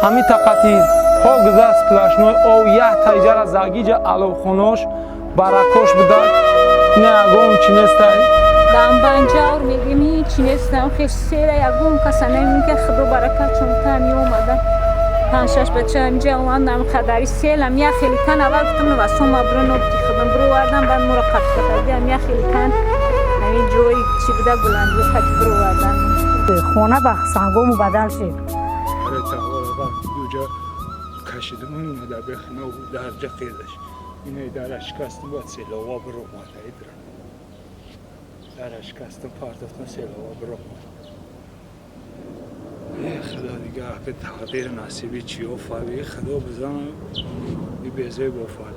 همین تقاطی ها گذشت پلاشنوی او یه تایجر زاگیج علو خونوش براکوش بده نه اگون چی نیسته دام بانجار میگیم چی نیستم خیلی سیره اگون کسانه میگه خدا برکت چون تامی اومده پنجش بچه اینجا اومدم خداری سیلم یا خیلی کن اول گفتم و سوم برو نبتی خودم برو وردم بعد مرقب کردم یا خیلی کن همین جوی چی بوده گلندی خط برو وردم خونه به سنگوم بدل شد آره تا دوجا کشیدم اون در بخنه و در جا قیدش اینه در اشکستم باید سیلوا برو ماده ایدرم در اشکستم پارتفتم سیلوا برو ای خدا دیگه به تقدیر نصیبی چی افاوی خدا بزنم دی بیزه بافاد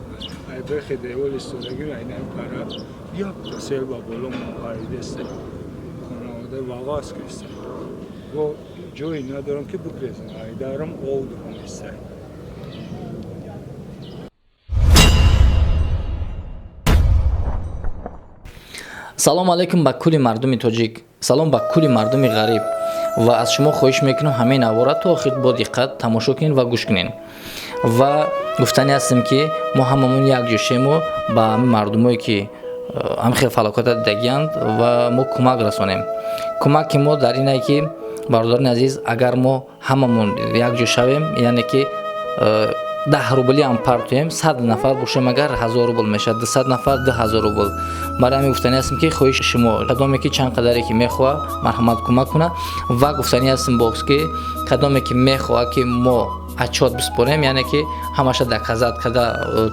ای بخی دیول استودگی را اینه پرا یا سیل با بلوم پایده است خانواده واقعاست که است و جوی ندارم که بکرزم ای دارم اول دارم است салом алайкум ба кулли мардуми тоҷик салом ба кулли мардуми ғариб ва аз шумо хоҳиш мекунам ҳамаи навора то охир бо диққат тамошо кунед ва гӯш кунед ва гуфтани ҳастем ки мо ҳамамон якҷӯшему ба ҳамин мардумое ки ҳамихел фалоката дидагиянд ва мо кӯмак расонем кӯмаки мо дар ине ки бародарони азиз агар мо ҳамамон якҷо шавем яъне ки 10 рубли ам партоем 100 нафар бошем агар 1000 рубл мешад 200 нафар 2000 рубл барои ҳамин гуфтани ҳастем ки хоҳиш шумо кадоме ки чанд қадаре ки мехоҳа марҳамат кӯмак куна ва гуфтани ҳастем бокс ки кадоме ки мехоҳа ки мо отчет биспорем яъне ки ҳамаша даказат када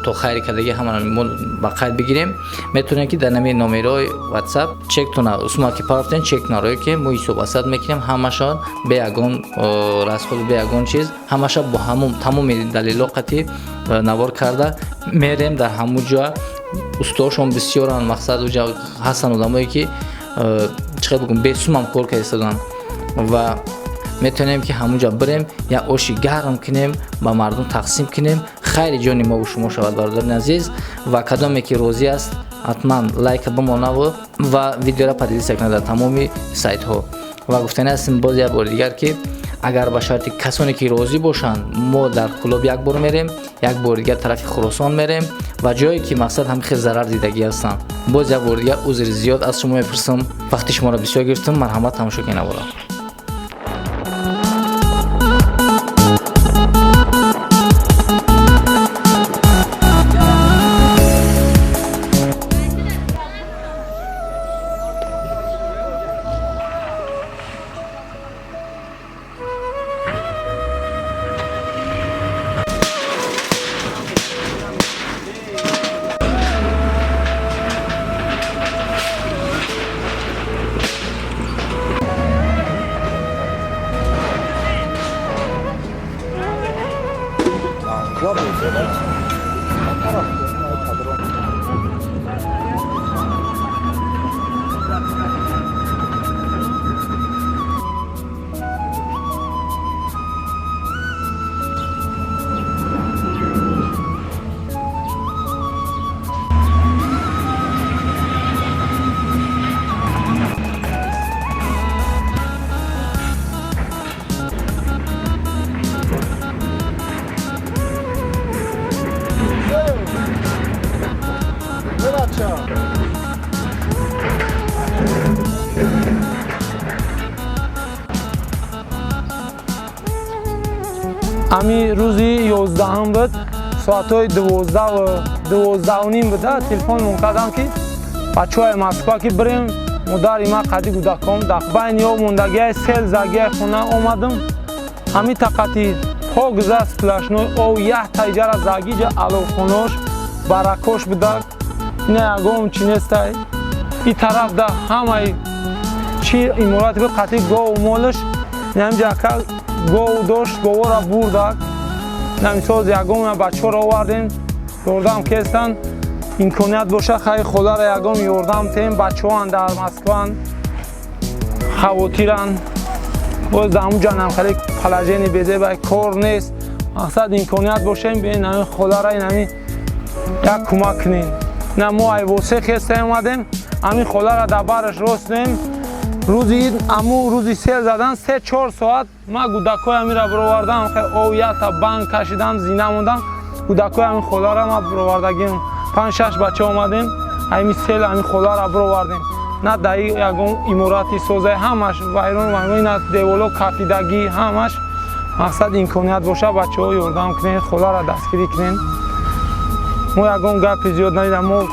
то хайри кадаги ҳамаро мо ба қайд бигирем метавонем ки дар намеи номерои whatsapp чектона усма ки парафтен чекнарои ки мо ҳисоб асад мекунем ҳамашон бе ягон расход бе ягон чиз ҳамаша бо ҳамон тамоми далилоқати навор карда мерем дар ҳамун ҷо устошон бисёран мақсад уҷа ҳастан одамое ки чиқад бигӯм бесумам кор карда истоданд ва метавонем ки ҳамунҷа бирем як оши гарм кунем ба мардум тақсим кунем хайри ҷони мо шумо шавад бародарони азиз ва кадоме ки розӣ аст ҳатман лайка бимонаву ва видеоро подписа кунад дар тамоми сайтҳо ва гуфтани ҳастем боз як бори дигар ки агар ба шарти касоне ки розӣ бошанд мо дар кулоб як бор мерем як бори дигар тарафи хуросон мерем ва ҷое ки мақсад ҳамихел зарар дидагӣ ҳастанд боз як бори дигар узри зиёд аз шумо мепурсам вақти шуморо бисёр гирифтам марҳамат тамошо кунед навора امی روزی 11 هم بود ساعتای 12 و 12 و نیم بوده تلفن من کردم که بچه های مسکو که بریم مداری ما قدی گودکم دقبین یا موندگی سیل زگی خونه آمدم همی تقاطی پا گذشت پلاشنوی او یه تایجر زگیج علو خونوش براکوش بوده نه اگم چی نیسته این طرف ده همه چی امارات بود قطعی گو مولش نمیجا که گو داشت گو را بردک نمیساز یکم بچه را آوردیم یاردم کردن امکانیت باشه خیلی خدا را یکم یاردم تیم بچه ها در مسکو خواتیرن باز در همون جانم خیلی پلاژینی بیزه باید کار نیست مقصد امکانیت باشه بین همین خدا را این یک کمک کنین نه ما ای واسه خسته اومدیم همین خدا را در برش راستیم روزی اید امو روزی سیل زدن 3-4 ساعت ما گودکای میرا برآوردم اویا تا بانک کشیدم زینه موندم گودکای همین خدا را ما برآوردگیم 5-6 بچه اومدیم همین سیل همین خدا را برآوردیم نه دایی یگون اماراتی سازه همش ویرون نه دیولو کافیدگی همش مقصد امکانیت باشه بچه ها یاردم کنین خدا را دستگیری کنین ما یگون گپ زیاد ندیدم ما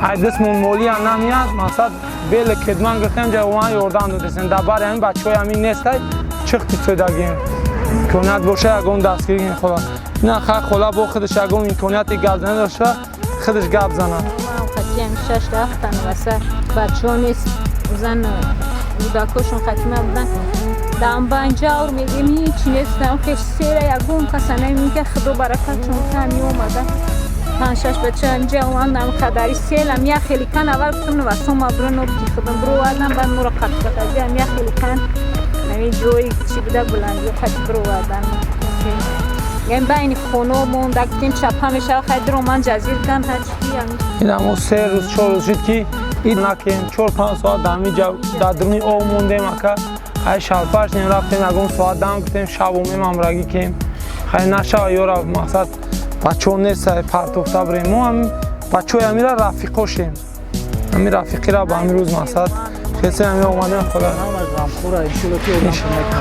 دستمون مالی هم نمیاد مقصد بیل کدمان گرفتیم جا ما یاردم دادیم در بار همین بچه های همین نیست چختی سودگیم امکانیت باشه یگون دستگیری کنین خدا نه خدا با خودش یگون امکانیتی گپ زنه داشته خودش گپ زنه خطیم 6 رفتن واسه بچه ها نیست زن بودکاشون ختمه بودن دام بانجا و میگیم هیچ نیستم خیش سیره یکون کسا نمیگه خدا برکت چون کمی اومده 5-6 بچه انجا اومدم خداری سیلم یا خیلی کن اول گفتم واسه ما برو نبتی خودم برو آدم بعد مرا قط بخزیم یا خیلی کن نمی جوی چی بوده بلندی قط برو آدم یعنی بین خونو موندکتین چپ همیشه خیلی رومان جزیر کن هچکی این همون 3 روز 4 روز شد که این نکن 4-5 ساعت دمی در درونی او موندیم اکا خیلی شلپرش نیم رفتیم اگه اون ساعت دم کتیم شبومیم همراگی کیم خیلی نشه یورا مقصد بچه ها نیست پرتوفته بریم ما هم بچه های همی را رفیقا شیم همی رفیقی را با همی روز مقصد خیلی همی آمدیم خدا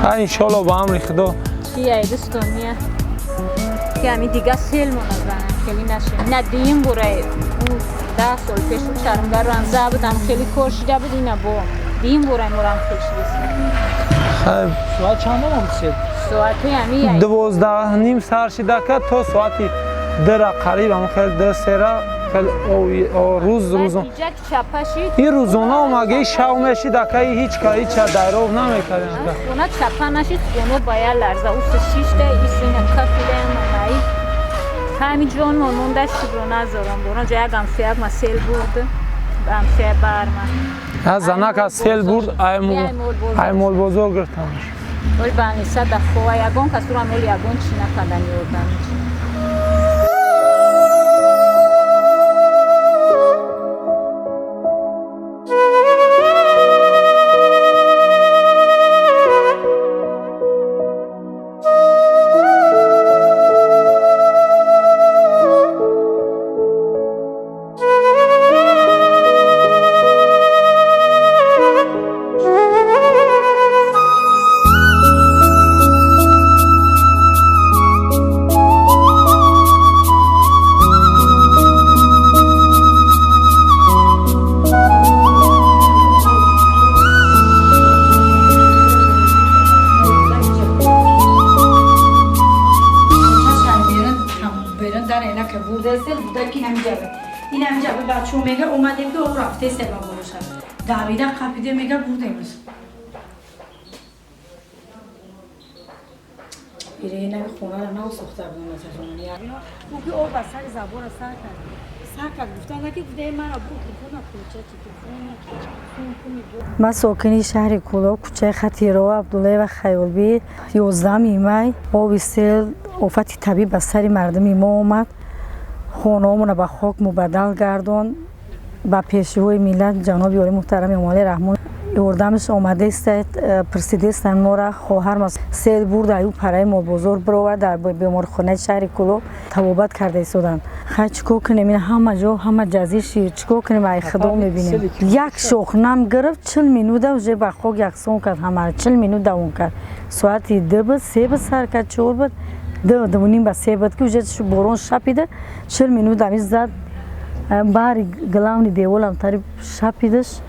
خیلی انشالله با هم ریخدا چیه دستونیه که همی دیگه سیل منظرم خیلی نشه ندیم برای اون 10 سال پیش رو چرمگر رنزه بودم خیلی کشیده بود اینه با دیم برای مرم کشیده خیلی ساعت چند هم سید؟ ساعتی همی 12 نیم سر شده که تا ساعتی در قریب هم خیلی در سیره خیلی روز این روزانه هم اگه شو میشید که هیچ کاری هیچ دایره نمیکردیم خونه چپه نشید خونه باید لرزه او 6 تا ایسین کافی دیم همین جون مونده شد رو نذارم برون جای گمسیه ما سیل برد گمسیه برمه از زنک از سیل برد ای مول بزرگ گرفتمش ولی بانیسه دخواه یگون کسور هم ولی یگون چی نکردن یوردن این همینجا به بچه ها میگه اومدیم که او رفته سلام بروشد دویده قپیده میگه بودیمش ایره یه نگه خونه را نو سخته بودم او که او بسر زبان سر کرد گفتن نگه بوده من را بود تلفون کوچه من ساکنی شهر کولا کوچه خطیرا عبدالله و خیالبی 11 می آب سیل آفت طبیعی به سر مردم ما اومد خانه‌مون به خاک مبدل گردون با پیشروی ملت جناب عالی محترم امام رحمان یوردمش آمده است پرسیده است ما را خواهرم سیل برد ایو پرای ما بزرگ برآورد در بیمارخانه شهر کلو تبابت کرده ایستادن خیلی چیکار کنیم این همه جا همه جزیر شیر چیکار کنیم ای خدا میبینیم یک شخنم گرفت 40 مینوت و به خاک یکسان کرد همه 40 مینوت دوام کرد ساعتی 2 بود 3 بود سر کرد 4 بود 2 نیم به 3 بود که وجدش بارون شپیده 40 مینوت دمیز زد باری گلاونی دیولم تری شپیدش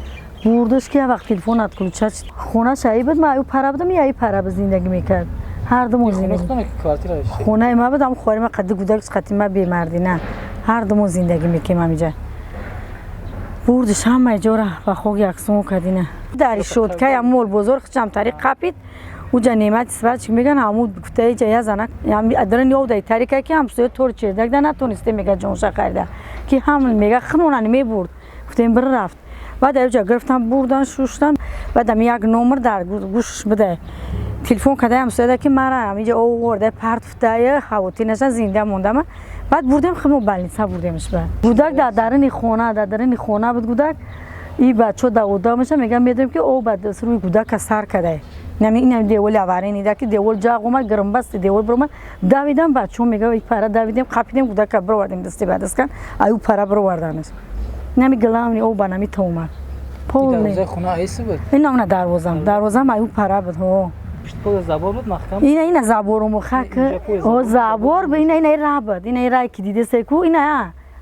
بردش که وقت تلفن ات کلوچه خونه شایی بود ما ایو پره بودم یا ای پره زندگی میکرد هر دو زندگی خونه ما بودم خواری ما قد گودک قطعی ما بیمردی نه هر دو زندگی میکنیم همینجا بردش همه جا را با خوک یکسون کردینه داری شد که مول بزرگ چم طریق قپید او جنیمت سوال چی میگن همون گفته جای زنک ادرن یو دای طریقه که هم سوی تور چه دک نتونسته میگه جونش خریده که همون میگه خنونن میبرد گفتیم بر رفت بعد اینجا گرفتم بردن شوشتن بعدم یک نمبر در گوشش بده تلفن کردم سوی که مرا همینجا او ورده پرت فتای خواتی نشن زنده موندم بعد بردیم خمو بلنیسا بردیمش بعد گودک در درون خونه بود گودک این بچه دوودا میشه میگم میدونم که او بعد روی کودک سر کرده نمی اینم دیوال آواره نیده که دیوال جا اومد گرم بست دیوال برام دویدم بچه‌ها میگه این پاره دویدم خپیدم کودک برو وردیم دستی بعد از کن ایو پاره برو وردانش نمی گلام او با نمی تومد پول دروازه خونه ایس بود این نه دروازم ایو پاره بود ها پشت پول زبور بود محکم این زبور مخک او زبور به این راه بود این راه که دیده سکو این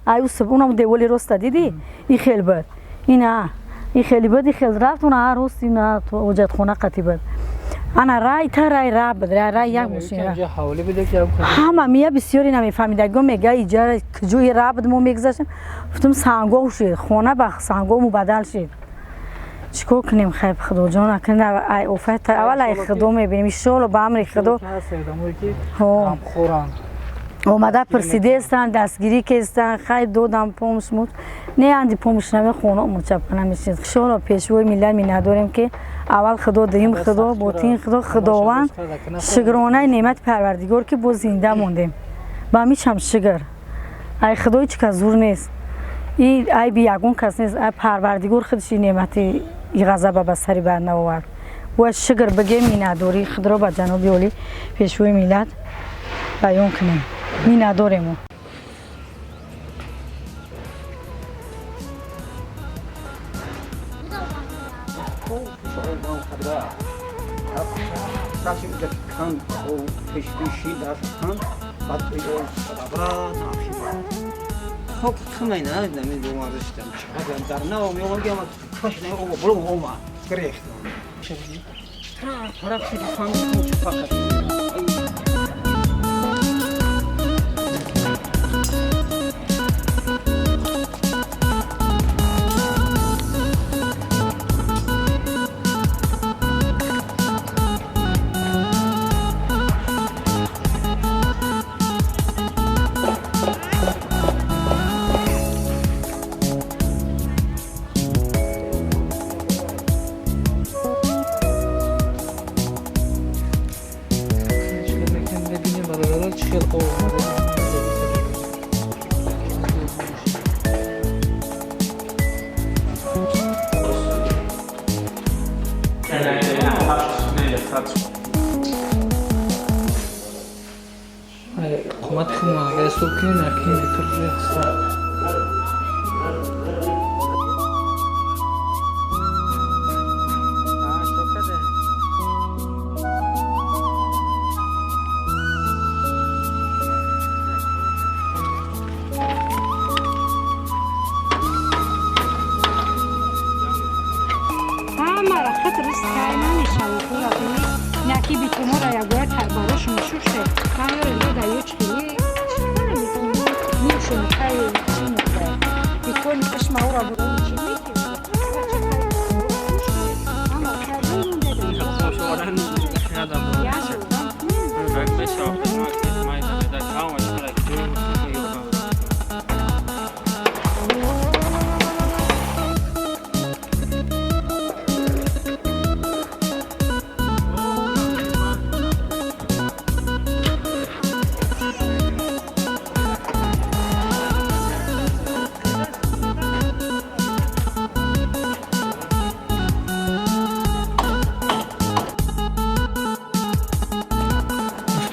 ایو سب اونم دیوال راست دیدی این خیلی بود این خیلی بود این خیلی رفت اون عروس این تو وجد خونه قطی بود انا رای تا رای بود رای یک ماشین اینجا حوالی بده که همه میه بسیاری نمیفهمیدگم میگه ایجا کجوی راه بود مو میگذاشتم گفتم سنگو شد خونه به سنگو مبدل شد چیکار کنیم خیلی خدا جان کنه ای افت اول ای خدا میبینیم شغل با امر خدا هم خوران اومده پرسیده استن دستگیری که استن خیلی دودم پومش مود نه اندی پومش نمی خونه مچپنه میشه شغل پیشوی ملت می نداریم که اول خدا دیم خدا بوتین خدا خداوند شکرانه نعمت پروردگار که باز زنده موندیم با میش هم شکر ای خدای چه که زور نیست این ای بی یگون کس نیست ای پروردگار خودش نعمتی ای غضب به سری بر نآورد و شکر بگیم می نداری خدا با جناب علی پیشوی ملت بیان کنیم می نداریم خب خمینه نمی دومارشتم چقدر در نام میگم کاش نه او برو اوما گریخت طرف شدی فهمیدم چه فقط حکومت خونه اگر صبح کنیم نکنیم بطور رخصت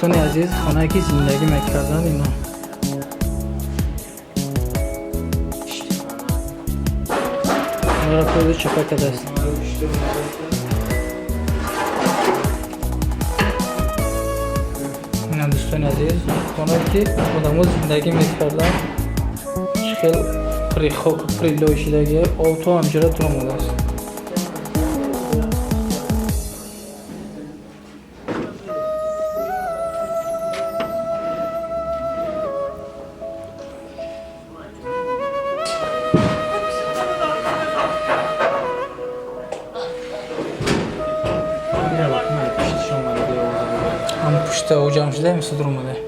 دوستان عزیز خانه که زندگی میکردن اینا را خود چپا کرده است اینا دوستان عزیز خانه که آدم زندگی میکردن خیلی پری خوب پری لوشیدگی آتو همجرا درموده است هم پشت او جمع شده هم صدر اومده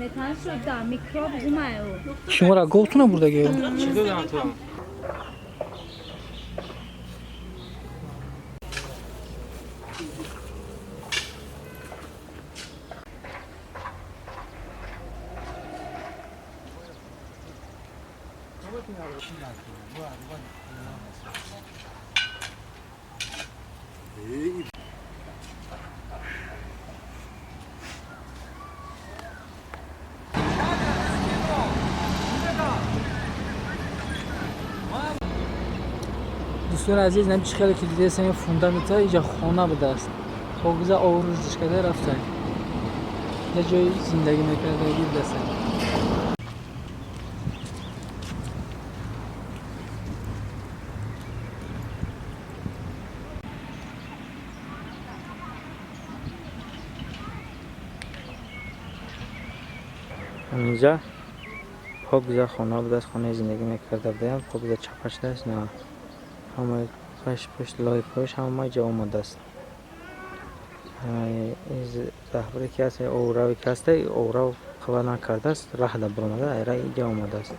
نتان شد دا میکروب اومایو شما را گفتونه بردگی چی دادم تو؟ دوستان عزیز نمیشه خیلی که دیده سنگ فوندامنتا اینجا خانه بوده است خوگزا آوروزش کرده رفته یه جای زندگی میکرده گیر دسته اینجا خوگزا خانه بوده است خانه زندگی میکرده بودیم خوگزا چپش دست نه همه پشت لای پشت همه جا آمده است زهبری که هست اوراوی که هست اوراو خبر نکرده است راه ده برمده ایرا اینجا آمده است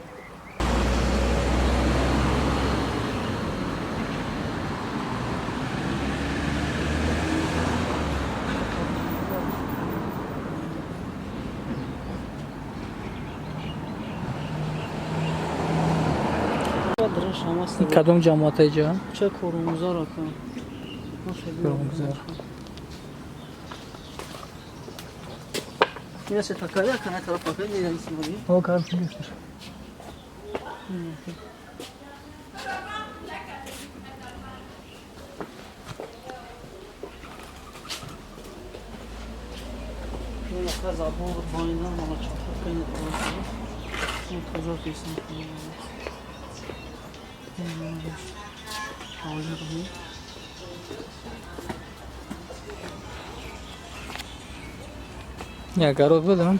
کدوم جماعت اینجا؟ چه کرومزا را کنم کرومزار این سه تکایه کنه طرف پاکه دیدن سیمانی او کار کنیستش این اخلاص آبون رو پاییندن مالا چطور کنید این تازه پیسن کنید یا گروه بدم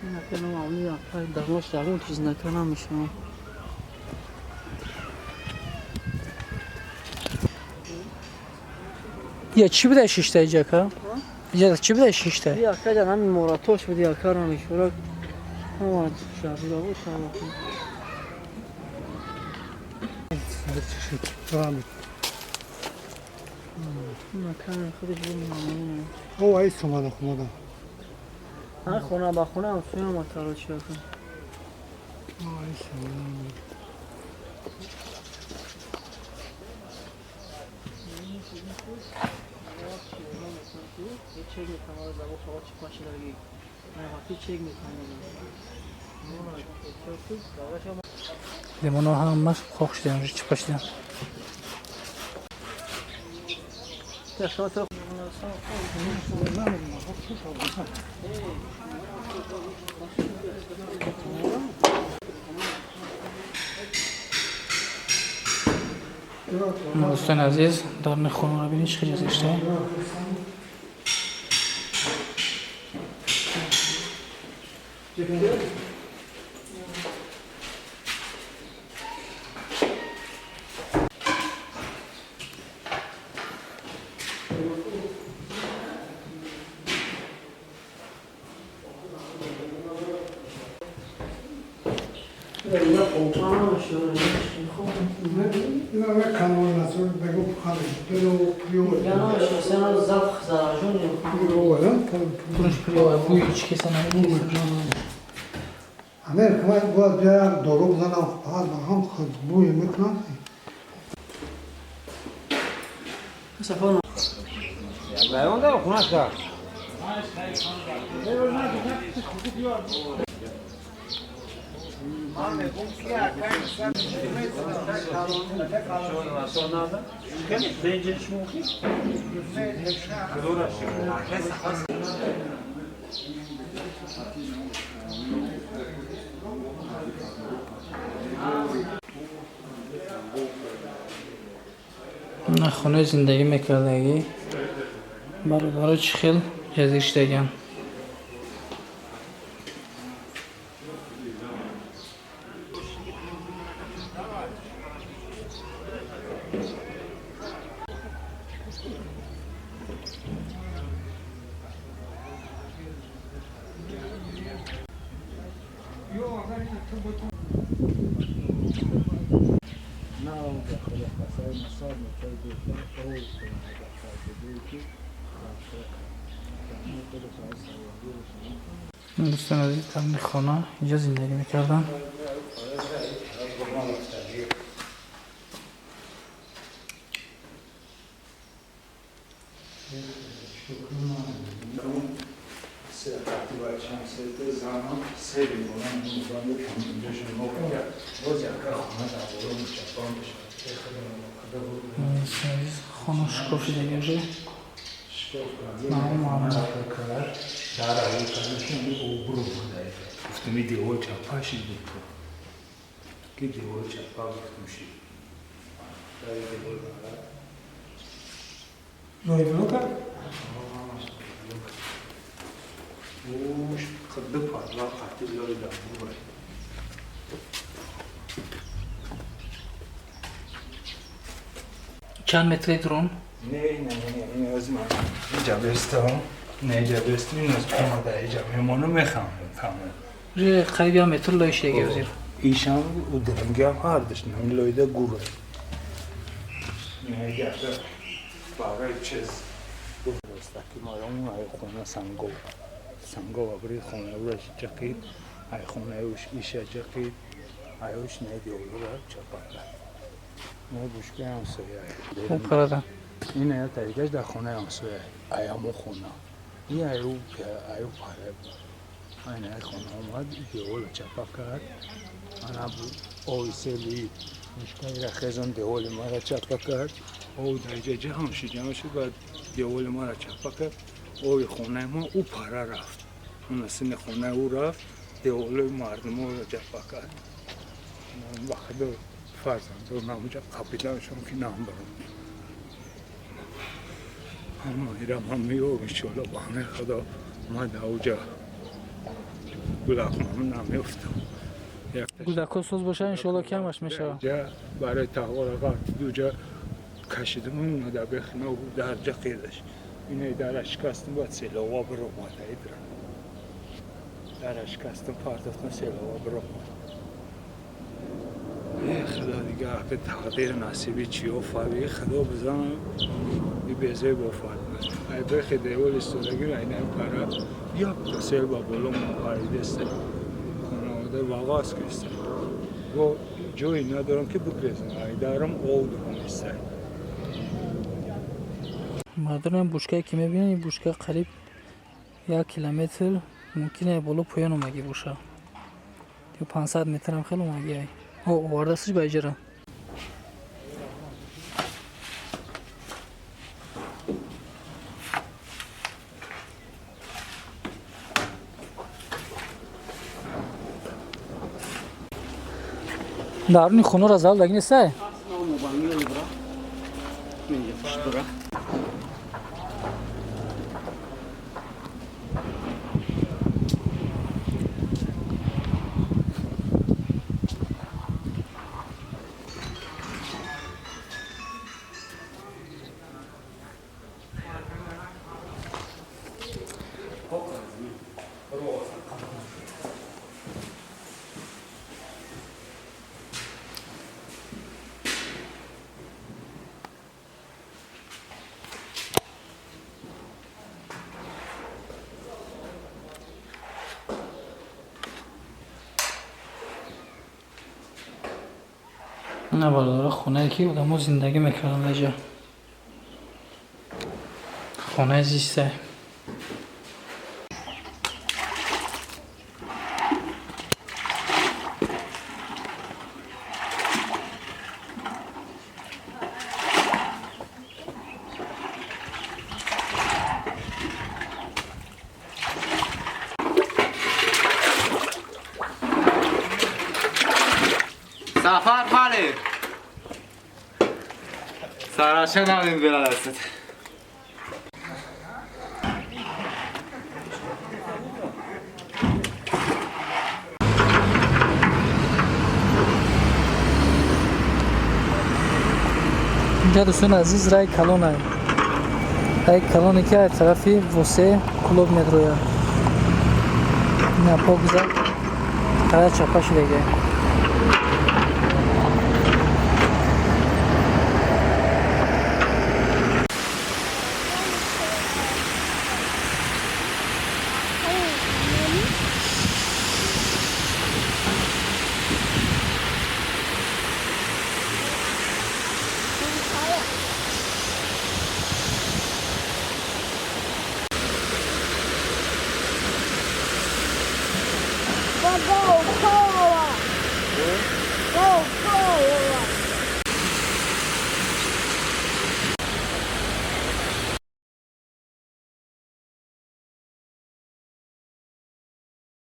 نکنم عملی اپای درماش درمون چیز نکنم میشم یا چی بوده شیشته اینجا که؟ اینجا چی بوده شیشته؟ بیا که جان همین مراتوش بود یا کار نمیشورک همه شهری بود شما مکان خودش بود ممنون او ای سوماده خماده ها خونه با خونه هم سویم ما کارو چی کن ای سوماده چه میکنه زبون خواهد چی پاشی داری نه وقتی چه میکنه لیمونو هم مش خوخ شدیم چی پاشیدم شما تو دوستان عزیز دارن خونه رو ببینید چه جزشته اینا نه کانون نسول بگو خالی دلو پیور سنا زخ زراجون اولا پونش پریوه بوی هیچ کسی نمیدید همه کمک باید بیار دارو بزنم بعد هم خود بوی میکنم سفر بیان ده خونه کرد نه خونه زندگی میکردگی برای چی خیل جزیش دیگن دوستان عزیز تمام خانه اینجا زندگی میکردن. خانه شکوف دیگه گفتم این دیوار چپاشی بود که دیوار چپا گفتم شید لای بلوکه؟ اوش خود پادلا قطعی لای دامو باید چند متری درون؟ نه این از من اینجا بستم نه اینجا بستم این از اومده اینجا میمانو میخوام ری قریب متر لایش دیگه وزیر. ایشان او درنگی هم هردش نه این لایده گوره نه گرده برای چیز رستکی مارم های خونه سنگو و برید خونه اوش جقید های خونه اوش ایشه جقید های اوش نیدی اولا چپا کرد نه بوشکه هم سویه خوب کردن. این های طریقش در خونه هم سویه های همون خونه این های او پاره بود این های خونه اومد دیوال چپا کرد انا اوی سیلی مشکلی را خزان دیوال ما را چپا کرد او در جمع شد بعد دیوال ما را چپا کرد اوی خونه ما او پاره رفت اون سن خونه او رفت دیوال مردم را چپا کرد وقت فرزند و نامجا قبیلهشون که نام برم اما ایرم هم میگو انشالله با همه خدا ما اوجا گلاک مامون نمیفتم گودکو سوز باشه انشالله کمش میشه. جا برای تحقیقات دو جا کشیدم اون در بخنه و در جا قیدش اینه در شکستم باید سیلوا برو ماده ایدرم در شکستم پرداختم سیلوا برو ماده خدا دیگه به تقدیر نصیبی چی افاوی خدا بزنم بی بیزه بافاد ای بخی دیوال استودگی را اینه پره یا سیل با بلوم پایده است خانواده واقعاست که است و جوی ندارم که بگریزم ای دارم او دارم است مردم بوشکه که میبینن این بوشکه قریب 1 کیلومتر ممکنه بالا پایان اومگی باشه یا 500 متر هم خیلی اومگی های او واردستش با اجرا دارونی خونه را زال دگی نیسته؟ نه بالا خونه که آدم‌ها زندگی میکردن اینجا خونه زیسته سفر پره سراشه نمیم بیرا دستت اینجا دوستان عزیز رای کلون های رای کلونی که از طرفی وسه کلوب مترویا نه پا بزد قدر چپا شده دیگه